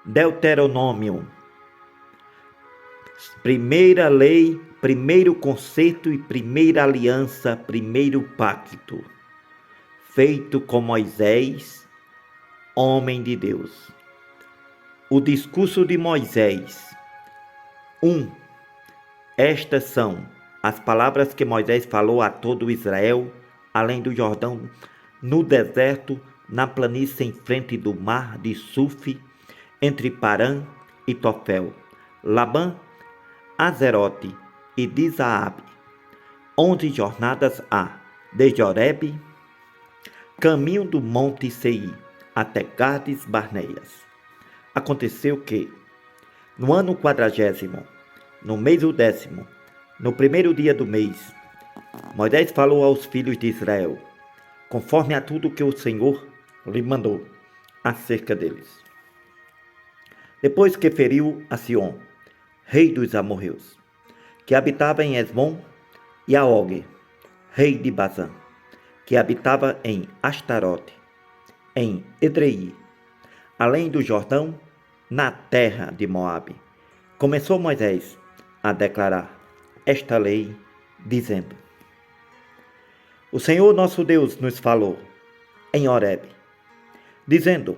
Deuteronômio. Primeira lei, primeiro concerto e primeira aliança, primeiro pacto, feito com Moisés, homem de Deus. O discurso de Moisés. 1. Estas são as palavras que Moisés falou a todo Israel, além do Jordão, no deserto, na planície em frente do mar de Suf, entre Parã e Tofel, Labã, Azerote e Dizaabe. 11 jornadas há, desde Horebe, caminho do monte Seir, até Cades Barneias. Aconteceu que, no ano 40º, no mês 10º, no primeiro dia do mês, Moisés falou aos filhos de Israel, conforme a tudo que o Senhor lhe mandou acerca deles. Depois que feriu a Sion, rei dos amorreus, que habitava em Esbom, e a Og, rei de Bazã, que habitava em Astarote, em Edrei, além do Jordão, na terra de Moabe, começou Moisés a declarar esta lei, dizendo: O Senhor nosso Deus nos falou em Horebe, dizendo: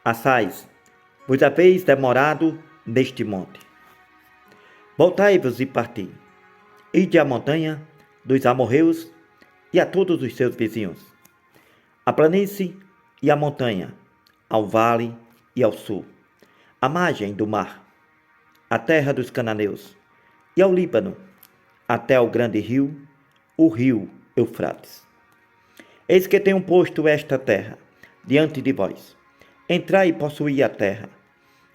Assais, vos haveis demorado neste monte. Voltai-vos e parti, ide à montanha dos amorreus e a todos os seus vizinhos, à planície e à montanha, ao vale e ao sul, à margem do mar, à terra dos cananeus, e ao Líbano, até ao grande rio, o rio Eufrates. Eis que tenho posto esta terra diante de vós. Entrai e possuí a terra,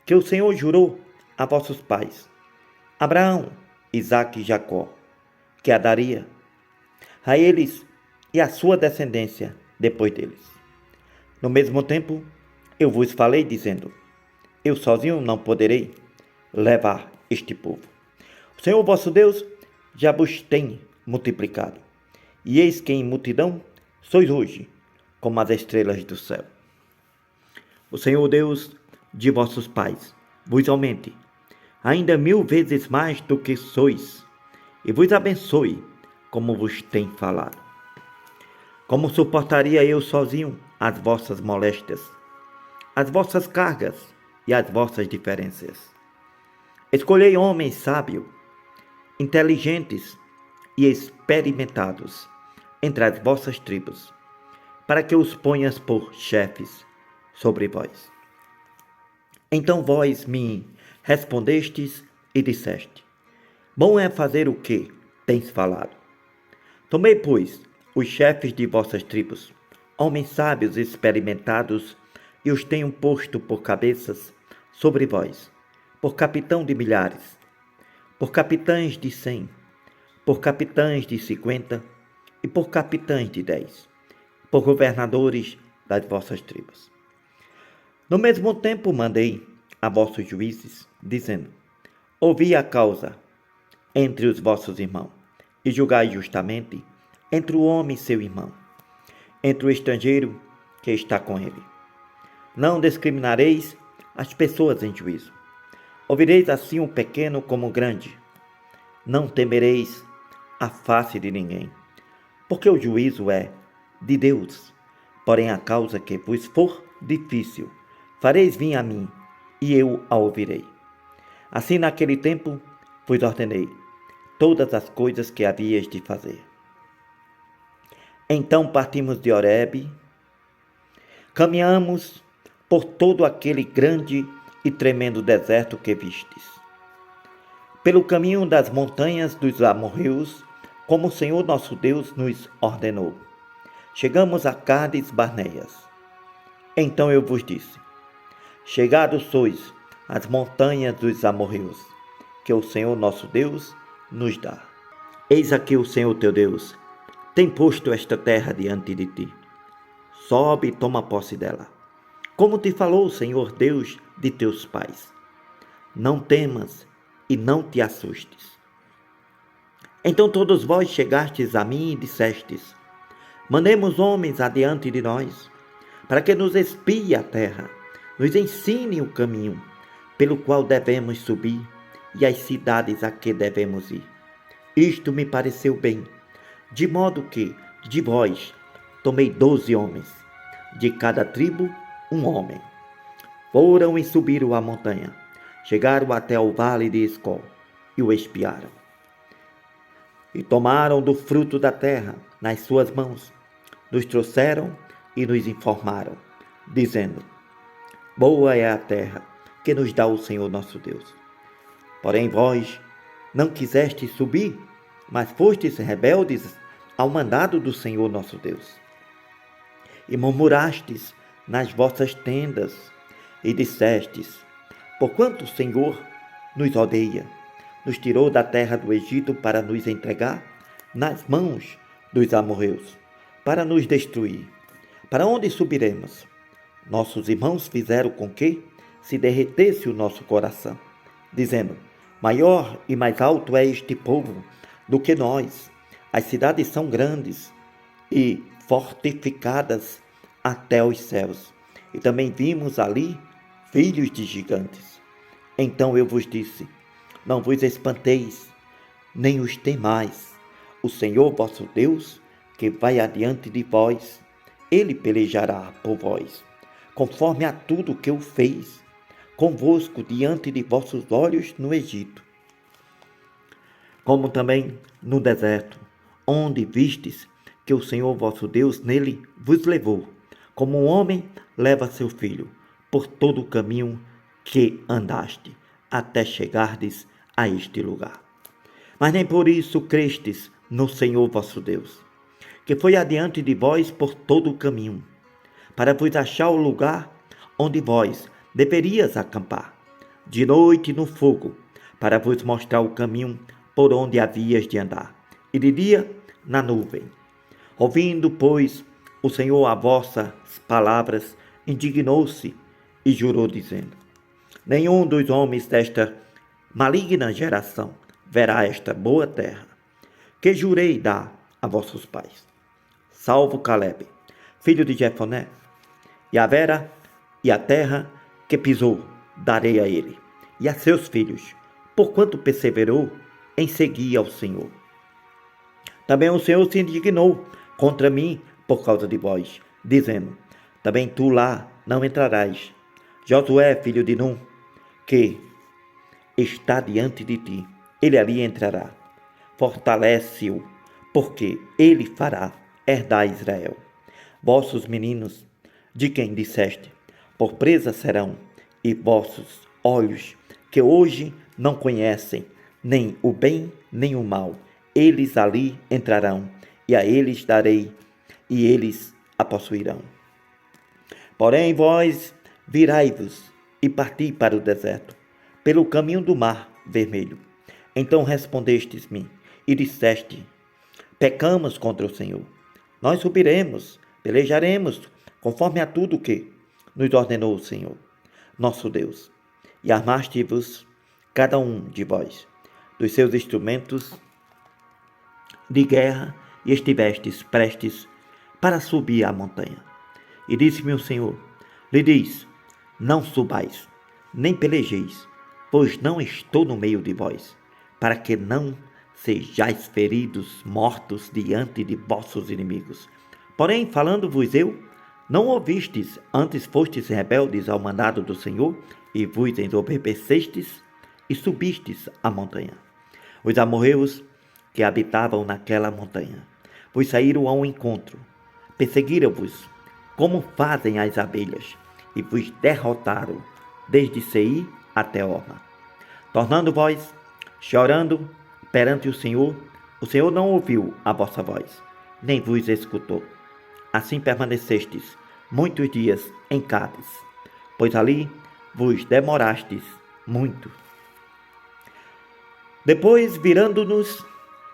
que o Senhor jurou a vossos pais, Abraão, Isaque e Jacó, que a daria a eles e à sua descendência depois deles. No mesmo tempo, eu vos falei, dizendo: Eu sozinho não poderei levar este povo. O Senhor vosso Deus já vos tem multiplicado, e eis que em multidão sois hoje como as estrelas do céu. O Senhor Deus de vossos pais vos aumente ainda 1000 vezes mais do que sois, e vos abençoe como vos tem falado. Como suportaria eu sozinho as vossas moléstias, as vossas cargas e as vossas diferenças? Escolhei homens sábios, inteligentes e experimentados entre as vossas tribos, para que os ponhas por chefes sobre vós. Então vós me respondestes e disseste: Bom é fazer o que tens falado. Tomei, pois, os chefes de vossas tribos, homens sábios e experimentados, e os tenho posto por cabeças sobre vós, por capitão de milhares, por capitães de 100, por capitães de 50 e por capitães de 10, por governadores das vossas tribos. No mesmo tempo mandei a vossos juízes, dizendo: Ouvi a causa entre os vossos irmãos, e julgai justamente entre o homem e seu irmão, entre o estrangeiro que está com ele. Não discriminareis as pessoas em juízo. Ouvireis assim o pequeno como o grande. Não temereis a face de ninguém, porque o juízo é de Deus. Porém, a causa que vos for difícil, fareis vir a mim, e eu a ouvirei. Assim, naquele tempo, vos ordenei todas as coisas que havíeis de fazer. Então partimos de Horebe, caminhamos por todo aquele grande e tremendo deserto que vistes, pelo caminho das montanhas dos amorreus, como o Senhor nosso Deus nos ordenou. Chegamos a Cades Barneias. Então eu vos disse: Chegados sois às montanhas dos amorreus, que o Senhor nosso Deus nos dá. Eis aqui o Senhor teu Deus tem posto esta terra diante de ti. Sobe e toma posse dela, como te falou o Senhor Deus de teus pais. Não temas e não te assustes. Então todos vós chegastes a mim e dissestes: Mandemos homens adiante de nós, para que nos espie a terra, nos ensine o caminho pelo qual devemos subir e as cidades a que devemos ir. Isto me pareceu bem, de modo que, de vós, tomei 12 homens, de cada tribo um homem. Foram e subiram a montanha, chegaram até o vale de Escol e o espiaram. E tomaram do fruto da terra nas suas mãos, nos trouxeram e nos informaram, dizendo: boa é a terra que nos dá o Senhor nosso Deus. Porém vós não quisestes subir, mas fostes rebeldes ao mandado do Senhor nosso Deus. E murmurastes nas vossas tendas, e dissestes: porquanto o Senhor nos odeia, nos tirou da terra do Egito para nos entregar nas mãos dos amorreus, para nos destruir. Para onde subiremos? Nossos irmãos fizeram com que se derretesse o nosso coração, dizendo: maior e mais alto é este povo do que nós. As cidades são grandes e fortificadas até os céus. E também vimos ali filhos de gigantes. Então eu vos disse: não vos espanteis, nem os temais. O Senhor vosso Deus, que vai adiante de vós, ele pelejará por vós, conforme a tudo que o fez convosco diante de vossos olhos no Egito, como também no deserto, onde vistes que o Senhor vosso Deus nele vos levou, como um homem leva seu filho, por todo o caminho que andaste, até chegardes a este lugar. Mas nem por isso crestes no Senhor vosso Deus, que foi adiante de vós por todo o caminho, para vos achar o lugar onde vós deverias acampar, de noite no fogo, para vos mostrar o caminho por onde havias de andar, e de dia na nuvem. Ouvindo, pois, o Senhor as vossas palavras, indignou-se e jurou, dizendo: nenhum dos homens desta maligna geração verá esta boa terra, que jurei dar a vossos pais, salvo Caleb, filho de Jefoné, e a Vera e a terra que pisou darei a ele e a seus filhos, porquanto perseverou em seguir ao Senhor. Também o Senhor se indignou contra mim por causa de vós, dizendo: também tu lá não entrarás. Josué, filho de Num, que está diante de ti, ele ali entrará. Fortalece-o, porque ele fará herdar Israel. Vossos meninos, de quem disseste: por presa serão, e vossos olhos, que hoje não conhecem nem o bem nem o mal, eles ali entrarão, e a eles darei, e eles a possuirão. Porém vós virai-vos e parti para o deserto, pelo caminho do mar vermelho. Então respondestes-me e disseste: pecamos contra o Senhor. Nós subiremos, pelejaremos, conforme a tudo que nos ordenou o Senhor, nosso Deus. E armaste-vos, cada um de vós, dos seus instrumentos de guerra, e estivestes prestes para subir a montanha. E disse-me o Senhor: lhe diz: não subais, nem pelejeis, pois não estou no meio de vós, para que não sejais feridos, mortos diante de vossos inimigos. Porém, falando-vos eu, não ouvistes, antes fostes rebeldes ao mandado do Senhor, e vos desobedecestes, e subistes a montanha. Os amorreus que habitavam naquela montanha vos saíram ao encontro, perseguiram-vos, como fazem as abelhas, e vos derrotaram, desde Seir até Horma. Tornando vós, chorando perante o Senhor não ouviu a vossa voz, nem vos escutou. Assim permanecestes muitos dias em Cádiz, pois ali vos demorastes muito. Depois, virando-nos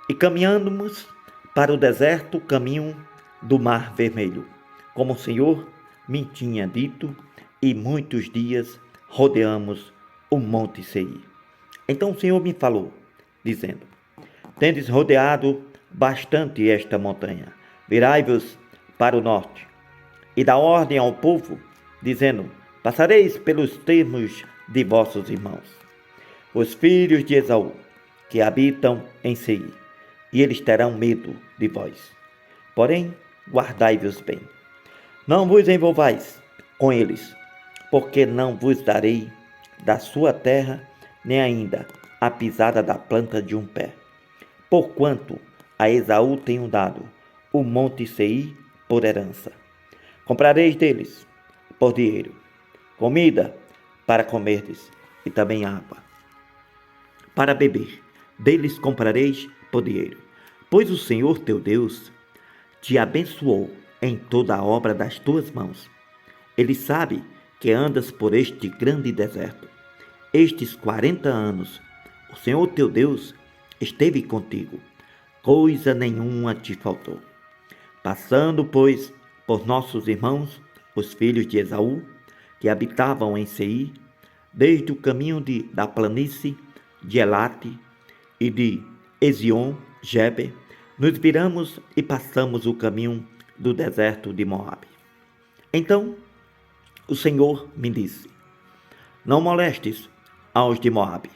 e caminhamos para o deserto, caminho do Mar Vermelho, como o Senhor me tinha dito, e muitos dias rodeamos o monte Seir. Então o Senhor me falou, dizendo: tendes rodeado bastante esta montanha, virai-vos para o norte, e dá ordem ao povo, dizendo: passareis pelos termos de vossos irmãos, os filhos de Esaú, que habitam em Seir, e eles terão medo de vós. Porém, guardai-vos bem. Não vos envolvais com eles, porque não vos darei da sua terra, nem ainda a pisada da planta de um pé. Porquanto a Esaú tenho dado o monte Seir por herança. Comprareis deles, por dinheiro, comida para comerdes, e também água para beber. Deles comprareis por dinheiro, pois o Senhor teu Deus te abençoou em toda a obra das tuas mãos. Ele sabe que andas por este grande deserto. Estes 40 anos, o Senhor teu Deus esteve contigo, coisa nenhuma te faltou. Passando, pois, por nossos irmãos, os filhos de Esaú, que habitavam em Seir, desde o caminho da planície de Elate e de Ezion-Geber, nos viramos e passamos o caminho do deserto de Moabe. Então o Senhor me disse: não molestes aos de Moabe,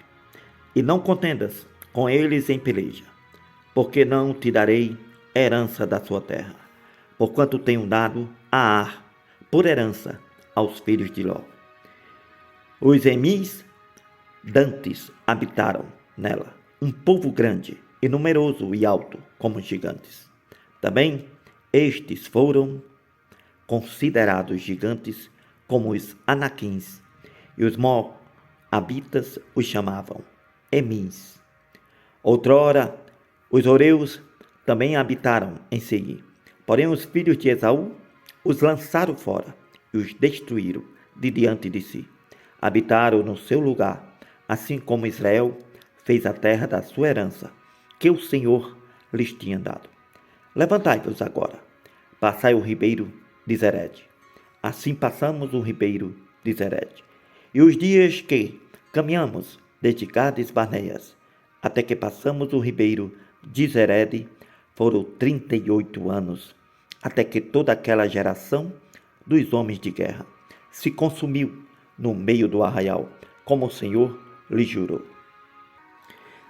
e não contendas com eles em peleja, porque não te darei herança da sua terra, porquanto tenho dado a Ar por herança aos filhos de Ló. Os Emis dantes habitaram nela, um povo grande e numeroso e alto como gigantes. Também estes foram considerados gigantes como os anaquins, e os moabitas os chamavam Emins. Outrora, os horeus também habitaram em Seir, porém os filhos de Esaú os lançaram fora e os destruíram de diante de si. Habitaram no seu lugar, assim como Israel fez a terra da sua herança, que o Senhor lhes tinha dado. Levantai-vos agora, passai o ribeiro de Zered. Assim passamos o ribeiro de Zered. E os dias que caminhamos desde Cades Barneias até que passamos o ribeiro de Zered foram 38 anos, até que toda aquela geração dos homens de guerra se consumiu no meio do arraial, como o Senhor lhe jurou.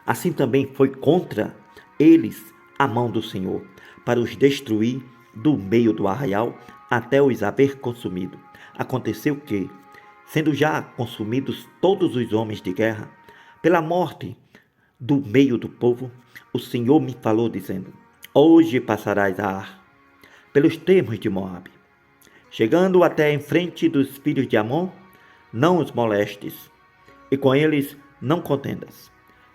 Assim também foi contra eles a mão do Senhor, para os destruir do meio do arraial até os haver consumido. Aconteceu que, sendo já consumidos todos os homens de guerra, pela morte do meio do povo, o Senhor me falou dizendo: hoje passarás a Ar, pelos termos de Moabe. Chegando até em frente dos filhos de Amon, não os molestes, e com eles não contendas,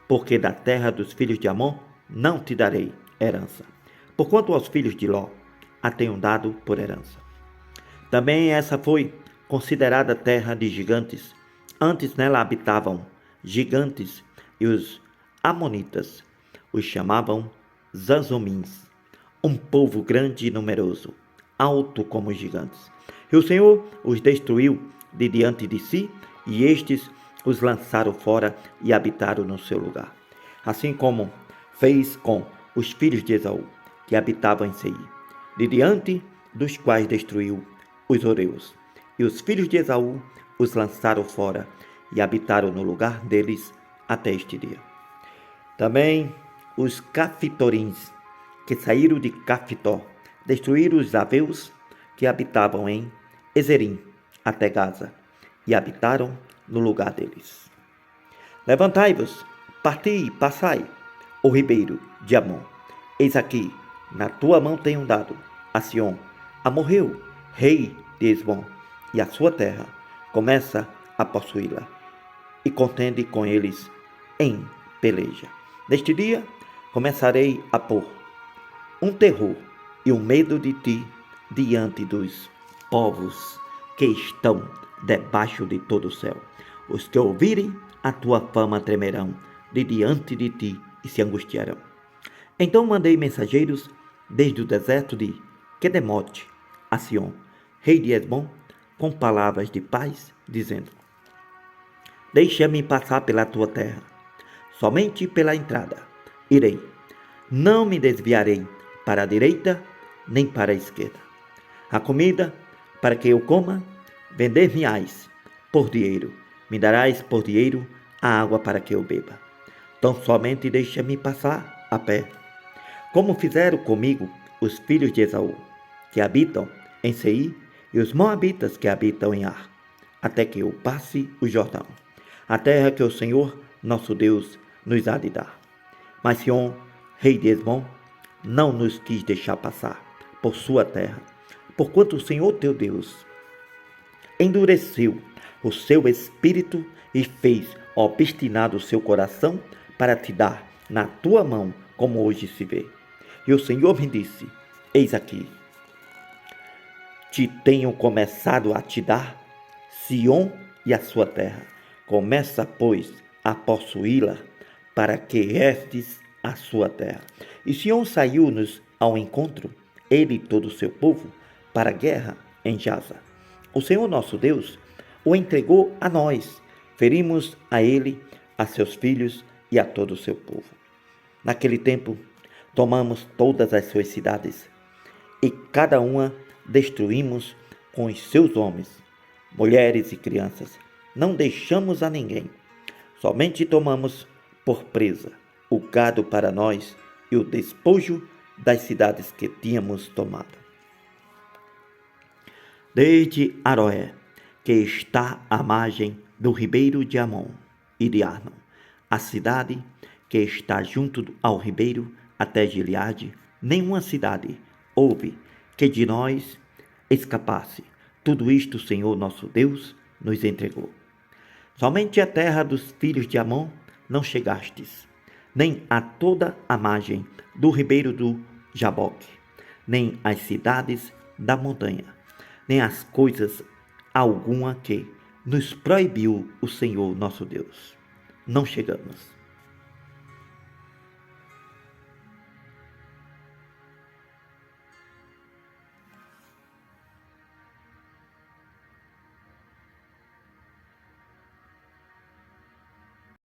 porque da terra dos filhos de Amon não te darei herança, porquanto aos filhos de Ló a tenho dado por herança. Também essa foi considerada terra de gigantes. Antes nela habitavam gigantes, e os amonitas os chamavam Zanzomins, um povo grande e numeroso, alto como os gigantes. E o Senhor os destruiu de diante de si, e estes os lançaram fora e habitaram no seu lugar. Assim como fez com os filhos de Esaú, que habitavam em Seir, de diante dos quais destruiu os horeus. E os filhos de Esaú os lançaram fora e habitaram no lugar deles até este dia. Também os cafitorins, que saíram de Cafitó, destruíram os aveus que habitavam em Ezerim até Gaza, e habitaram no lugar deles. Levantai-vos, parti e passai o ribeiro de Amon. Eis aqui, na tua mão tenho dado a Sion, amorreu, rei de Esbom, e a sua terra, começa a possuí-la, e contende com eles em peleja. Neste dia começarei a pôr um terror e um medo de ti diante dos povos que estão debaixo de todo o céu. Os que ouvirem a tua fama tremerão de diante de ti e se angustiarão. Então mandei mensageiros desde o deserto de Quedemote a Sion, rei de Esbom, com palavras de paz, dizendo: deixa-me passar pela tua terra, somente pela entrada irei, não me desviarei para a direita nem para a esquerda. A comida para que eu coma, vender-me-ás, por dinheiro. Me darás por dinheiro a água para que eu beba. Tão somente deixa-me passar a pé, como fizeram comigo os filhos de Esaú, que habitam em Seir, e os moabitas que habitam em Ar, até que eu passe o Jordão, a terra que o Senhor, nosso Deus, nos há de dar. Mas Sihon, rei de Hesbom, não nos quis deixar passar por sua terra, porquanto o Senhor teu Deus endureceu o seu espírito e fez obstinado o seu coração para te dar na tua mão, como hoje se vê. E o Senhor me disse: eis aqui, te tenho começado a te dar Sion e a sua terra. Começa, pois, a possuí-la, para que restes a sua terra. E Sion saiu-nos ao encontro, ele e todo o seu povo, para a guerra em Jaza. O Senhor nosso Deus o entregou a nós, ferimos a ele, a seus filhos e a todo o seu povo. Naquele tempo, tomamos todas as suas cidades, e cada uma destruímos com os seus homens, mulheres e crianças. Não deixamos a ninguém, somente tomamos por presa o gado para nós e o despojo das cidades que tínhamos tomado. Desde Aroé, que está à margem do ribeiro de Amon e de Arnon, a cidade que está junto ao ribeiro, até Gileade, nenhuma cidade houve que de nós escapasse. Tudo isto o Senhor nosso Deus nos entregou. Somente a terra dos filhos de Amon não chegastes, nem a toda a margem do ribeiro do Jaboque, nem as cidades da montanha, nem as coisas alguma que nos proibiu o Senhor nosso Deus. Não chegamos.